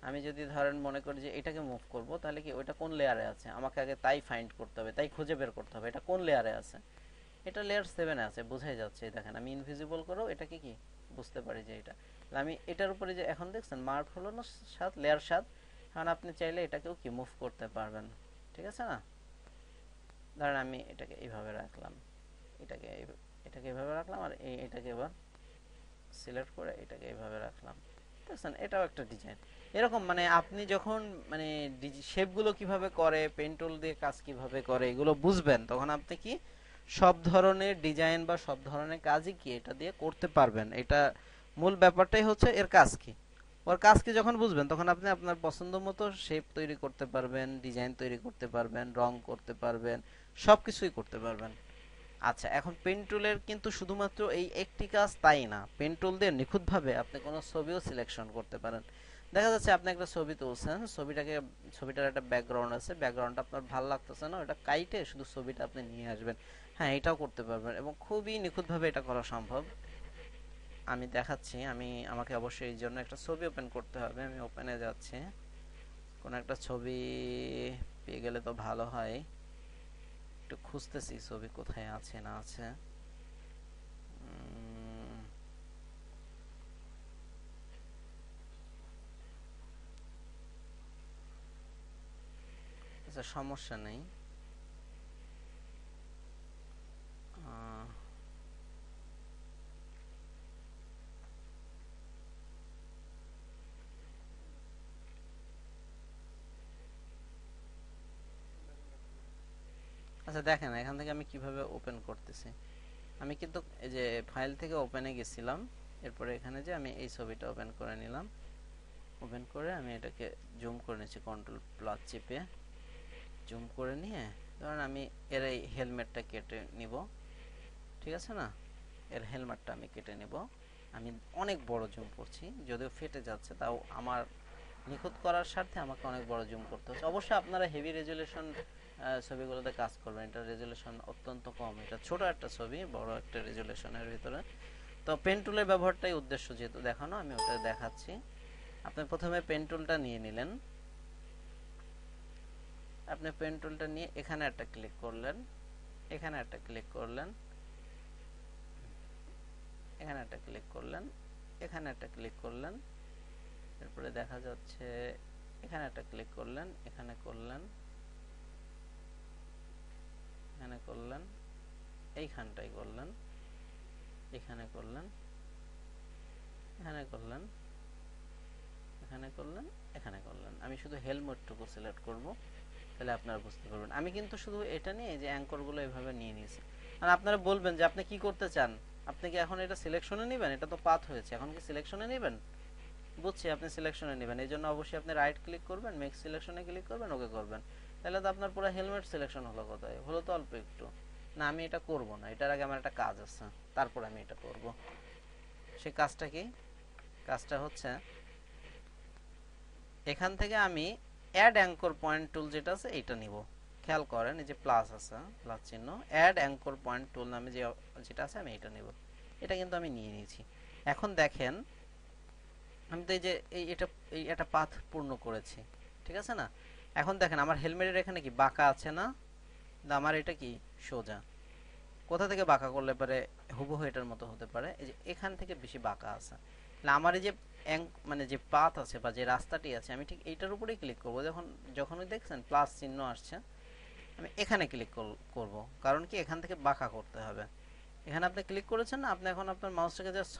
আমি যদি ধরেন মনে করি যে এটাকে মুভ করব, তাহলে কি ওইটা কোন লেয়ারে আছে আমাকে আগে তাই ফাইন্ড করতে হবে, তাই খুঁজে বের করতে হবে এটা কোন লেয়ারে আছে। এটা লেয়ার 7 এ আছে, বোঝাই যাচ্ছে। দেখেন আমি ইনভিজিবল করেও এটাকে কি বুঝতে পারি যে এটা। আমি এটার উপরে যে এখন দেখছেন মার্ক হলো না 7, লেয়ার 7। এখন আপনি চাইলে এটাকেও কি মুভ করতে পারবেন। ঠিক আছে না? ধরেন আমি এটাকে এইভাবে রাখলাম, এটাকে এটাকে এইভাবে রাখলাম, আর এটাকে এবার সিলেক্ট করে এটাকে এইভাবে রাখলাম। বুঝছেন, এটাও একটা ডিজাইন। এরকম মানে আপনি যখন মানে শেপগুলো কিভাবে করে, পেন টুল দিয়ে কাজ কিভাবে করে এগুলো বুঝবেন, তখন আপনি কি সব ধরনের ডিজাইন বা সব ধরনের কাজই কি এটা দিয়ে করতে পারবেন। এটা মূল ব্যাপারটাই হচ্ছে এর কাজ কি। ওর কাজ কি যখন বুঝবেন, তখন আপনি আপনার পছন্দ মতো শেপ তৈরি করতে পারবেন, ডিজাইন তৈরি করতে পারবেন, রং করতে পারবেন, সবকিছুই করতে পারবেন। আচ্ছা, এখন পেন টুলের কিন্তু শুধুমাত্র এই একটি কাজ তাই না, পেন টুল দিয়ে নিখুঁতভাবে আপনি কোনো ছবিও সিলেকশন করতে পারেন। দেখা যাচ্ছে আপনি একটা ছবি তুলছেন, ছবিটার একটা ব্যাকগ্রাউন্ড আছে, ব্যাকগ্রাউন্ডটা আপনার ভালো লাগতেছে না, ওটা কাইটে শুধু ছবিটা আপনি নিয়ে আসবেন। হ্যাঁ, এটাও করতে পারবেন এবং খুবই নিখুঁতভাবে এটা করা সম্ভব। আমি দেখাচ্ছি। আমাকে অবশ্যই এই জন্য একটা ছবি ওপেন করতে হবে। আমি ওপেনে যাচ্ছি, কোনো একটা ছবি পেয়ে গেলে তো ভালো হয়। একটু খুঁজতেছি ছবি কোথায় আছে না আছে। উম, আচ্ছা, সমস্যা নেই। আহ, আচ্ছা, দেখেন এখান থেকে আমি কিভাবে ওপেন করতেছি। আমি কিন্তু এই যে ফাইল থেকে ওপেনে গেছিলাম, এরপরে এখানে যে আমি এই ছবিটা ওপেন করে নিলাম, ওপেন করে আমি এটাকে জুম করে নিচ্ছি কন্ট্রোল প্লাস চেপে। জুম করে নিয়ে ধরেন আমি এর এই হেলমেটটা কেটে নিব, ঠিক আছে না? এর হেলমেটটা আমি কেটে নেব। আমি অনেক বড় জুম করছি, যদিও ফেটে যাচ্ছে, তাও আমার নিখুঁত করার স্বার্থে আমাকে অনেক বড় জুম করতে হচ্ছে। অবশ্যই আপনারা হেভি রেজুলেশন ছবিগুলোতে কাজ করবেন, এটা রেজুলেশন অত্যন্ত কম, এটা ছোট একটা ছবি বড় একটা রেজুলেশনের ভিতরে। তো পেন টুলের ব্যবহারটাই উদ্দেশ্য যেহেতু দেখানো, আমি ওটা দেখাচ্ছি। আপনি প্রথমে পেন টুলটা নিয়ে নিলেন, আপনি পেন টুলটা নিয়ে এখানে একটা ক্লিক করলেন, এখানে একটা ক্লিক করলেন, এখানে একটা ক্লিক করলেন, এখানে একটা ক্লিক করলেন, এরপরে দেখা যাচ্ছে এখানে একটা ক্লিক করলেন, এখানে করলেন, এখানে করলেন, এইখানটাই করলেন, এখানে করলেন, এখানে করলেন, এখানে করলেন, এখানে করলেন। আমি শুধু হেলমেটটুকু সিলেক্ট করব, তাহলে আপনারা বুঝতে পারবেন। আমি কিন্তু শুধু এটা নিয়ে যে অ্যাঙ্করগুলো এভাবে নিয়ে নিয়েছি। আর আপনারা বলবেন যে আপনি কি করতে চান, আপনি কি এখন এটা সিলেকশনে নেবেন? এটা তো পাথ হয়েছে, এখন কি সিলেকশনে নেবেন? বুঝছি, আপনি সিলেকশনে নেবেন, এই জন্য অবশ্যই আপনি রাইট ক্লিক করবেন, মেক সিলেকশনে ক্লিক করবেন, ওকে করবেন। তাহলে তো আপনার পুরো হেলমেট সিলেকশন হলো। কোথায় হলো? তো অল্প একটু। না, আমি এটা করব না, এটার আগে আমার একটা কাজ আছে, তারপর আমি এটা করব। সেই কাজটা কি? কাজটা হচ্ছে এখান থেকে আমি অ্যাড অ্যাঙ্কর পয়েন্ট টুল যেটা আছে এইটা নিব। খেয়াল করেন এই যে প্লাস আছে, প্লাস চিহ্ন, অ্যাড অ্যাঙ্কর পয়েন্ট টুল নামে যেটা আছে আমি এটা নিব। এটা কিন্তু আমি নিয়ে নিয়েছি। এখন দেখেন আমি তো এই যে এই একটা পাথ পূর্ণ করেছি, ঠিক আছে না? এখন দেখেন আমার হেলমেটের এখানে কি বাঁকা আছে না? আমার এটা কি সোজা। কোথা থেকে বাঁকা করলে পারে হুবহু এটার মতো হতে পারে? এই যে এখান থেকে বেশি বাঁকা আছে। তাহলে আমার এই যে মানে যে পাথ আছে বা যে রাস্তাটি আছে, আমি ঠিক এইটার উপরেই ক্লিক করব। যখনই দেখছেন প্লাস চিহ্ন আসছে, আমি এখানে ক্লিক করব। কারণ কি, এখান থেকে বাঁকা করতে হবে। এখানে আপনি ক্লিক করেছেন না, আপনি এখন আপনার মাউসটাকে জাস্ট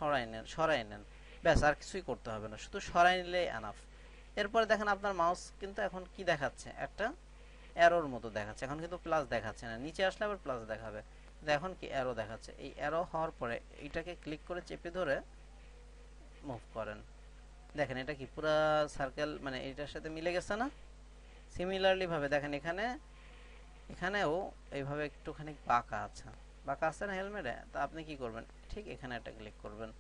সরাই নেন, ব্যাস, আর কিছুই করতে হবে না, শুধু সরাই নিলেই এনাফ। এরপরে দেখেন আপনার মাউস কিন্তু এখন কি দেখাচ্ছে, একটা অ্যারোর মতো দেখাচ্ছে। এখন কিন্তু প্লাস দেখাচ্ছে না, নিচে আসলে আবার প্লাস দেখাবে, কিন্তু এখন কি অ্যারো দেখাচ্ছে। এই অ্যারো হওয়ার পরে এটাকে ক্লিক করে চেপে ধরে মুভ করেন। দেখেন এটা কি পুরা সার্কেল মানে এটার সাথে মিলে গেছে না? সিমিলারলি ভাবে দেখেন এখানেও এইভাবে একটুখানি বাঁকা আছে, বাঁকা আছে না হেলমেটে? তো আপনি কি করবেন, ঠিক এখানে একটা ক্লিক করবেন,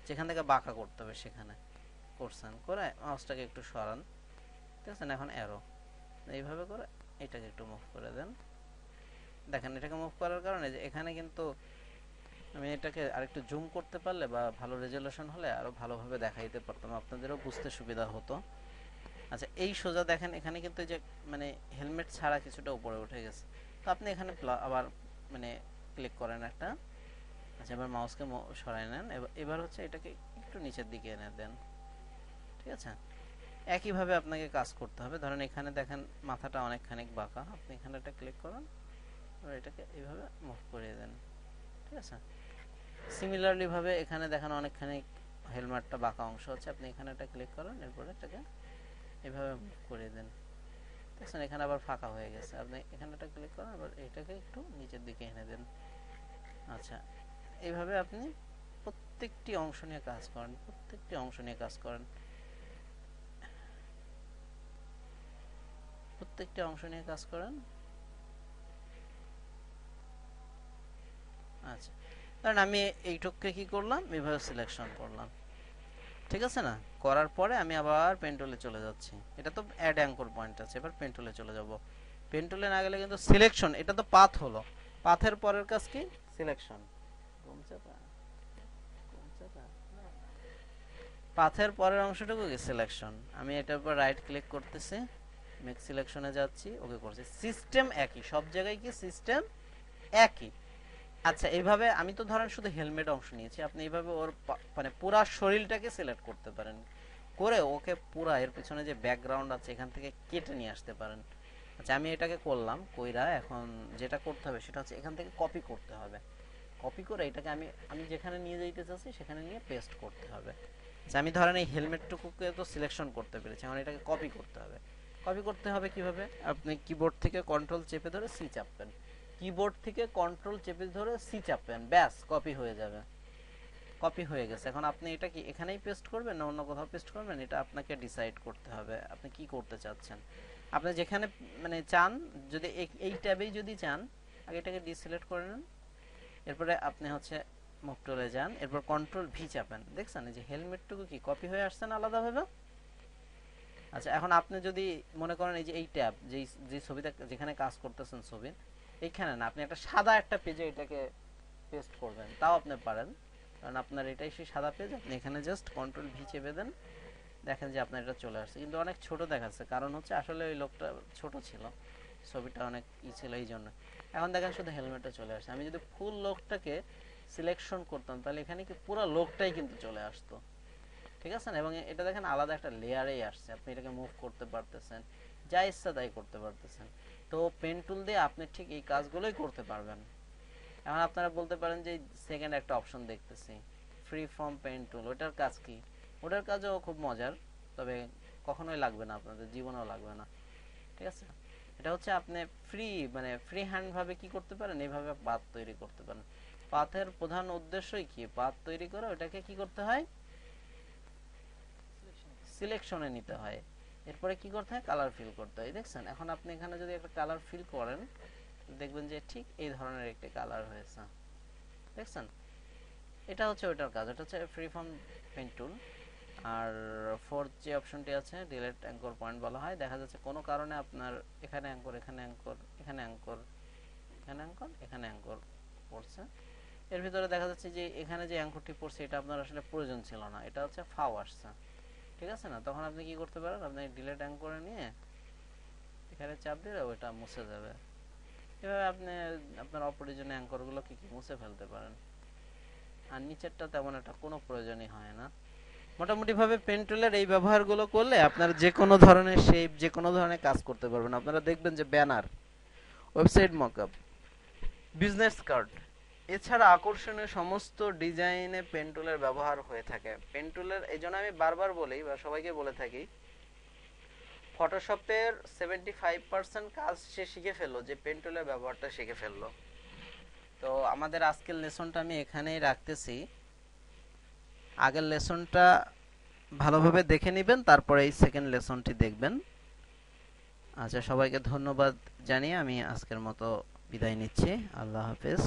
যেখান থেকে বাঁকা করতে হবে সেখানে করছেন, করে মাউসটাকে একটু সরান, ঠিক আছে না? এখন অ্যারো এইভাবে করে এটাকে একটু মুভ করে দেন। দেখেন এটাকে মুভ করার কারণে যে এখানে কিন্তু আমি এটাকে আরেকটু জুম করতে পারলে বা ভালো রেজলিউশন হলে আরো ভালোভাবে দেখাইতে পারতাম, আপনাদেরও বুঝতে সুবিধা হতো। আচ্ছা, এই সোজা দেখেন এখানে কিন্তু এই যে মানে হেলমেট ছাড়া কিছুটা উপরে উঠে গেছে। তো আপনি এখানে আবার মানে ক্লিক করেন একটা। আচ্ছা, এবার মাউসকে সরাই নেন, এবার হচ্ছে এটাকে একটু নিচের দিকে এনে দেন, ঠিক আছে? একইভাবে আপনাকে কাজ করতে হবে। ধরেন এখানে দেখেন মাথাটা অনেকখানি বাঁকা, আপনি এখানে একটা ক্লিক করেন, এটাকে এইভাবে মুভ করে দেন, ঠিক আছে। সিমিলারলি ভাবে এখানে দেখেন অনেকখানি হেলমেটটা বাঁকা অংশ আছে, আপনি এখানে একটা ক্লিক করেন, এরপরে এটাকে এইভাবে মুভ করে দেন, দেখছেন এখানে আবার ফাঁকা হয়ে গেছে। আপনি এখানে একটা ক্লিক করেন, আবার এটাকে একটু নিচের দিকে এনে দেন। আচ্ছা, এইভাবে আপনি প্রত্যেকটি অংশ নিয়ে কাজ করেন, প্রত্যেকটি অংশ নিয়ে কাজ করেন, প্রত্যেকটি অংশ নিয়ে কাজ করেন। আচ্ছা, কারণ আমি এইটুককে কি করলাম, এভাবে সিলেকশন করলাম, ঠিক আছে না। করার পরে আমি আবার পেন টুলে চলে যাচ্ছি। এটা তো অ্যাড অ্যাঙ্কর পয়েন্ট আছে, এবার পেন টুলে চলে যাব। পেন টুলে না গেলে কিন্তু সিলেকশন, এটা তো পাথ হলো, পাথের পরের কাজ কি, সিলেকশন। পাথের পরের অংশটুকু কি, সিলেকশন। আমি এটার উপর রাইট ক্লিক করতেছি, মেক সিলেকশনে যাচ্ছি, ওকে করছি। সিস্টেম একই, সব জায়গায় কি সিস্টেম একই। আচ্ছা, এইভাবে আমি তো ধরেন শুধু হেলমেট অংশ নিয়েছি, আপনি এইভাবে ওর মানে পুরা শরীরটাকে সিলেক্ট করতে পারেন, করে ওকে পুরা এর পিছনে যে ব্যাকগ্রাউন্ড আছে এখান থেকে কেটে নিয়ে আসতে পারেন। আচ্ছা, আমি এটাকে করলাম, কইরা এখন যেটা করতে হবে সেটা হচ্ছে এখান থেকে কপি করতে হবে। কপি করে এটাকে আমি আমি যেখানে নিয়ে যাইতে চাচ্ছি সেখানে নিয়ে পেস্ট করতে হবে। আচ্ছা, আমি ধরেন এই হেলমেটটুকুকে তো সিলেকশন করতে পেরেছি, এখন এটাকে কপি করতে হবে। কপি করতে হবে কিভাবে, আপনি কিবোর্ড থেকে কন্ট্রোল চেপে ধরে সি চাপবেন, কিবোর্ড থেকে কন্ট্রোল চেপে ধরে সি চাপবেন, ব্যাস কপি হয়ে যাবে। কপি হয়ে গেছে। এখন আপনি এটা কি এখানেই পেস্ট করবেন না অন্য কোথাও পেস্ট করবেন, এটা আপনাকে ডিসাইড করতে হবে আপনি কি করতে চাচ্ছেন। আপনি যেখানে মানে চান, যদি এই ট্যাবেই যদি চান, আগে এটাকে ডিসিলেক্ট করে নেন, এরপরে আপনি হচ্ছে মুভ টুলে যান, এরপর কন্ট্রোল ভি চাপেন, দেখছেন এই যে হেলমেটটুকু কি কপি হয়ে আসছে না আলাদাভাবে। আচ্ছা, এখন আপনি যদি মনে করেন এই যে এই ট্যাব যে ছবিটা যেখানে কাজ করতেছেন ছবির এইখানে না, আপনি একটা সাদা একটা পেজে এটাকে পেস্ট করবেন, তাও আপনি পারেন, কারণ আপনার এটাই সেই সাদা পেজ। আপনি এখানে জাস্ট কন্ট্রোল ভি চেপে দেন, দেখেন যে আপনার এটা চলে আসছে, কিন্তু অনেক ছোট দেখাচ্ছে, কারণ হচ্ছে আসলে ওই লোকটা ছোট ছিল, ছবিটা অনেক ছিল এই জন্য। এখন দেখেন শুধু হেলমেটে চলে আসছে। আমি যদি ফুল লোকটাকে সিলেকশন করতাম তাহলে এখানে কি পুরো লোকটাই কিন্তু চলে আসতো, ঠিক আছে না। এবং এটা দেখেন আলাদা একটা লেয়ারেই আসছে, আপনি এটাকে মুভ করতে পারতেছেন, যা ইচ্ছা তাই করতে পারতেছেন। তো পেন টুল দিয়ে আপনি ঠিক এই কাজগুলোই করতে পারবেন। এখন আপনারা বলতে পারেন যে সেকেন্ড একটা অপশন দেখতেছি, ফ্রি ফর্ম পেন টুল, ওটার কাজ কি। ওটার কাজও খুব মজার, তবে কখনোই লাগবে না, আপনাদের জীবনেও লাগবে না, ঠিক আছে। এটা হচ্ছে আপনি ফ্রি মানে ফ্রি হ্যান্ড ভাবে কি করতে পারেন, এইভাবে পাথ তৈরি করতে পারেন। পাথের প্রধান উদ্দেশ্যই কি, পাথ তৈরি করে ওটাকে কি করতে হয়, সিলেকশনে নিতে হয়, এরপরে কি করতে হয়, কালার ফিল করতে হয়। দেখছেন এখন আপনি এখানে যদি একটা কালার ফিল করেন, দেখবেন যে ঠিক এই ধরনের একটা কালার হয়েছে, দেখছেন। এটা হচ্ছে ওইটার কাজ, এটা হচ্ছে ফ্রি ফর্ম পেন টুল। আর ফোর্থ যে অপশনটি আছে ডিলিট অ্যাঙ্কর পয়েন্ট বলা হয়, দেখা যাচ্ছে কোনো কারণে আপনার এখানে অ্যাঙ্কর, এখানে অ্যাঙ্কর, এখানে অ্যাঙ্কর, এখানে অ্যাঙ্কর, এখানে অ্যাঙ্কর পড়ছে। এর ভিতরে দেখা যাচ্ছে যে এখানে যে অ্যাঙ্করটি পড়ছে এটা আপনার আসলে প্রয়োজন ছিল না, এটা হচ্ছে ফাও আসছে, ঠিক আছে না। তখন আপনি কি করতে পারেন, আপনি ডিলিট অ্যাঙ্করে নিয়ে এখানে চাপ দিলে ওটা মুছে যাবে। এভাবে আপনি আপনার অপ্রয়োজনীয় অ্যাঙ্করগুলো কি মুছে ফেলতে পারেন। আর নিচেরটা তেমন একটা কোনো প্রয়োজনই হয় না। মোটামুটি ভাবে পেন টুলের এই ব্যবহারগুলো করলে আপনার যে কোনো ধরনের শেপ, যে কোনো ধরনের কাজ করতে পারবেন। আপনারা দেখবেন যে banner, website mockup, business card, এছাড়া আকর্ষণীয় সমস্ত ডিজাইনে পেন টুলের ব্যবহার হয়ে থাকে। পেন টুলের এই জন্য আমি বারবার বলি বা সবাইকে বলে থাকি, ফটোশপের 75% কাজ সে শিখে ফেললো যে পেন টুলের ব্যবহারটা শিখে ফেললো। তো আমাদের আজকের লেসনটা আমি এখানেই রাখতেছি। আগের লেসনটা ভালোভাবে দেখে নেবেন, তারপরে এই সেকেন্ড লেসনটি দেখবেন। আচ্ছা, সবাইকে ধন্যবাদ জানিয়ে আমি আজকের মতো বিদায় নিচ্ছি। আল্লাহ হাফেজ।